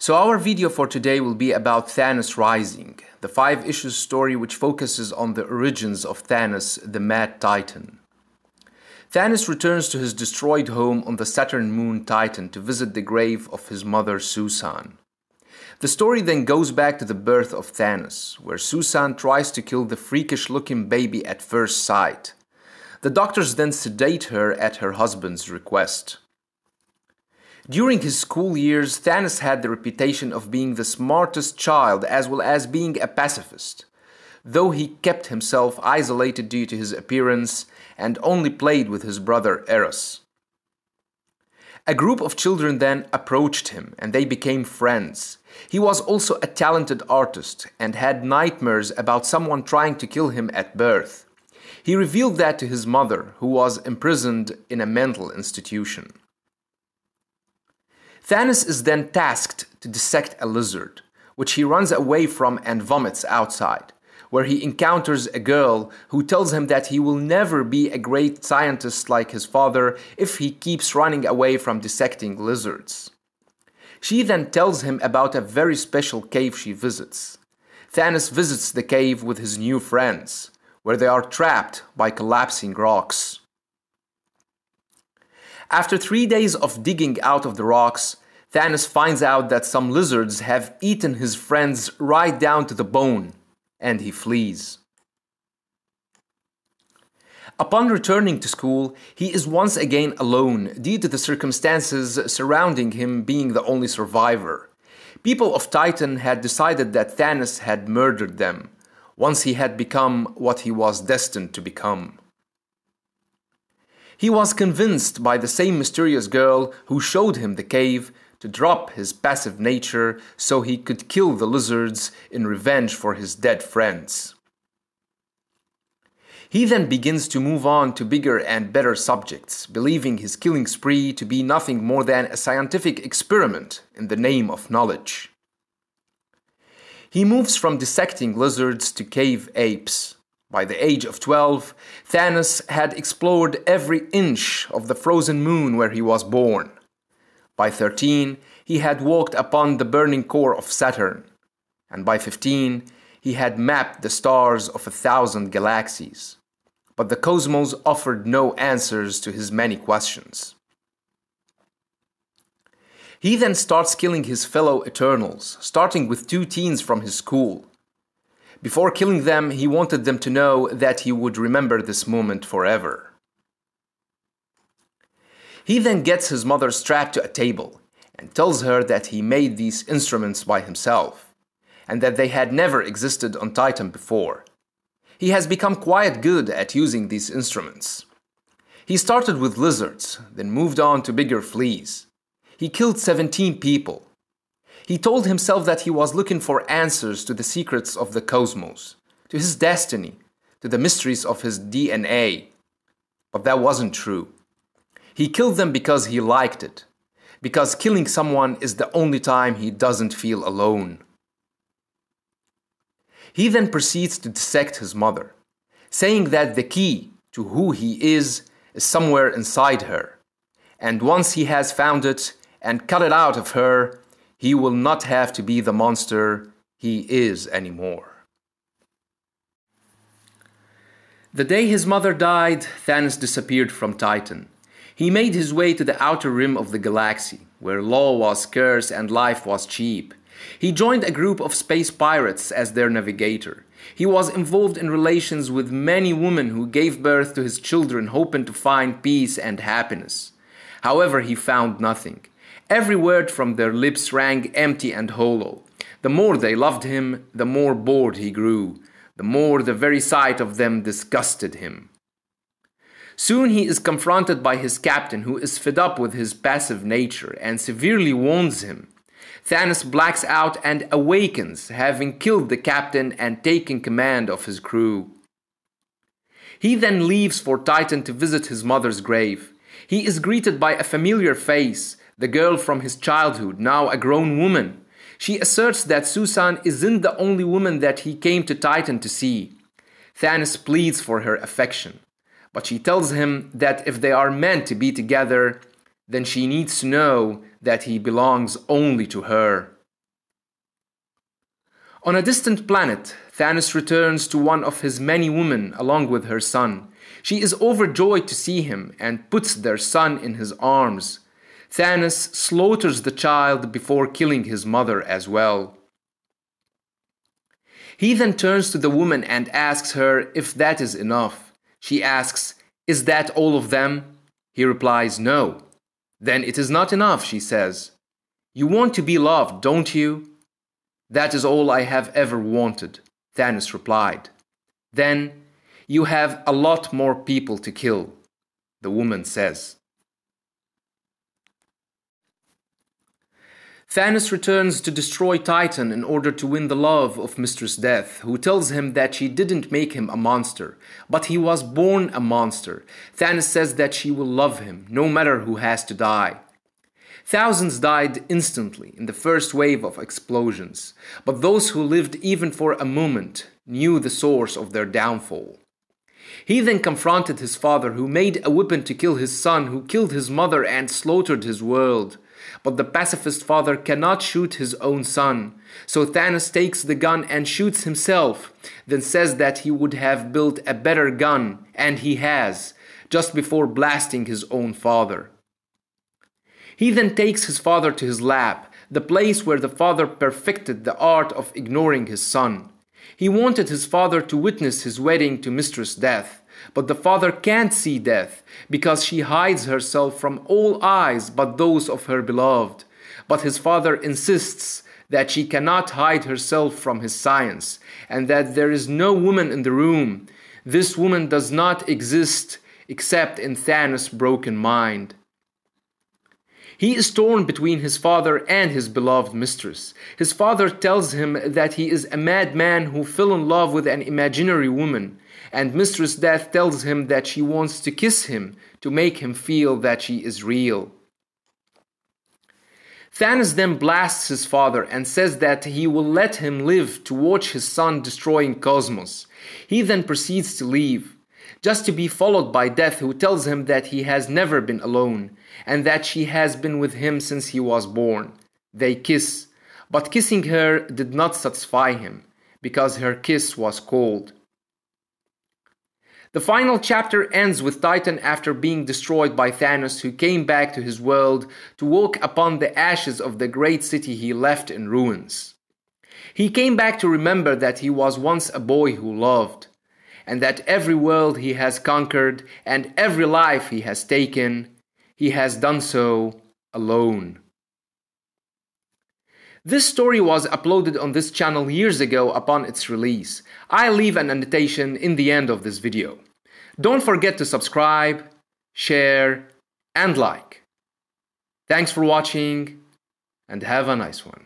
So our video for today will be about Thanos Rising, the 5 issues story which focuses on the origins of Thanos, the Mad Titan. Thanos returns to his destroyed home on the Saturn moon Titan to visit the grave of his mother Susan. The story then goes back to the birth of Thanos, where Susan tries to kill the freakish-looking baby at first sight. The doctors then sedate her at her husband's request. During his school years, Thanos had the reputation of being the smartest child as well as being a pacifist, though he kept himself isolated due to his appearance and only played with his brother Eros. A group of children then approached him and they became friends. He was also a talented artist and had nightmares about someone trying to kill him at birth. He revealed that to his mother, who was imprisoned in a mental institution. Thanos is then tasked to dissect a lizard, which he runs away from and vomits outside, where he encounters a girl who tells him that he will never be a great scientist like his father if he keeps running away from dissecting lizards. She then tells him about a very special cave she visits. Thanos visits the cave with his new friends, where they are trapped by collapsing rocks. After 3 days of digging out of the rocks, Thanos finds out that some lizards have eaten his friends right down to the bone, and he flees. Upon returning to school, he is once again alone due to the circumstances surrounding him being the only survivor. People of Titan had decided that Thanos had murdered them, once he had become what he was destined to become. He was convinced by the same mysterious girl who showed him the cave to drop his passive nature so he could kill the lizards in revenge for his dead friends. He then begins to move on to bigger and better subjects, believing his killing spree to be nothing more than a scientific experiment in the name of knowledge. He moves from dissecting lizards to cave apes. By the age of 12, Thanos had explored every inch of the frozen moon where he was born. By 13, he had walked upon the burning core of Saturn. And by 15, he had mapped the stars of 1,000 galaxies. But the cosmos offered no answers to his many questions. He then starts killing his fellow Eternals, starting with 2 teens from his school. Before killing them, he wanted them to know that he would remember this moment forever. He then gets his mother strapped to a table and tells her that he made these instruments by himself and that they had never existed on Titan before. He has become quite good at using these instruments. He started with lizards, then moved on to bigger fleas. He killed 17 people. He told himself that he was looking for answers to the secrets of the cosmos, to his destiny, to the mysteries of his DNA. But that wasn't true. He killed them because he liked it, because killing someone is the only time he doesn't feel alone. He then proceeds to dissect his mother, saying that the key to who he is somewhere inside her, and once he has found it and cut it out of her, he will not have to be the monster he is anymore. The day his mother died, Thanos disappeared from Titan. He made his way to the outer rim of the galaxy, where law was scarce and life was cheap. He joined a group of space pirates as their navigator. He was involved in relations with many women who gave birth to his children, hoping to find peace and happiness. However, he found nothing. Every word from their lips rang empty and hollow. The more they loved him, the more bored he grew. The more the very sight of them disgusted him. Soon he is confronted by his captain, who is fed up with his passive nature and severely wounds him. Thanos blacks out and awakens, having killed the captain and taken command of his crew. He then leaves for Titan to visit his mother's grave. He is greeted by a familiar face, the girl from his childhood, now a grown woman. She asserts that Susan isn't the only woman that he came to Titan to see. Thanos pleads for her affection, but she tells him that if they are meant to be together, then she needs to know that he belongs only to her. On a distant planet, Thanos returns to one of his many women along with her son. She is overjoyed to see him and puts their son in his arms. Thanos slaughters the child before killing his mother as well. He then turns to the woman and asks her if that is enough. She asks, "Is that all of them?" He replies, "No." "Then it is not enough," she says. "You want to be loved, don't you?" "That is all I have ever wanted," Thanos replied. "Then you have a lot more people to kill," the woman says. Thanos returns to destroy Titan in order to win the love of Mistress Death, who tells him that she didn't make him a monster, but he was born a monster. Thanos says that she will love him, no matter who has to die. Thousands died instantly in the first wave of explosions, but those who lived even for a moment knew the source of their downfall. He then confronted his father, who made a weapon to kill his son, who killed his mother and slaughtered his world. But the pacifist father cannot shoot his own son, so Thanos takes the gun and shoots himself, then says that he would have built a better gun, and he has, just before blasting his own father. He then takes his father to his lab, the place where the father perfected the art of ignoring his son. He wanted his father to witness his wedding to Mistress Death, but the father can't see Death because she hides herself from all eyes but those of her beloved. But his father insists that she cannot hide herself from his science and that there is no woman in the room. This woman does not exist except in Thanos' broken mind. He is torn between his father and his beloved mistress. His father tells him that he is a madman who fell in love with an imaginary woman, and Mistress Death tells him that she wants to kiss him to make him feel that she is real. Thanos then blasts his father and says that he will let him live to watch his son destroying Cosmos. He then proceeds to leave, just to be followed by Death, who tells him that he has never been alone and that she has been with him since he was born. They kiss, but kissing her did not satisfy him because her kiss was cold. The final chapter ends with Titan after being destroyed by Thanos, who came back to his world to walk upon the ashes of the great city he left in ruins. He came back to remember that he was once a boy who loved, and that every world he has conquered and every life he has taken, he has done so alone. This story was uploaded on this channel years ago upon its release. I'll leave an annotation in the end of this video. Don't forget to subscribe, share, and like. Thanks for watching, and have a nice one.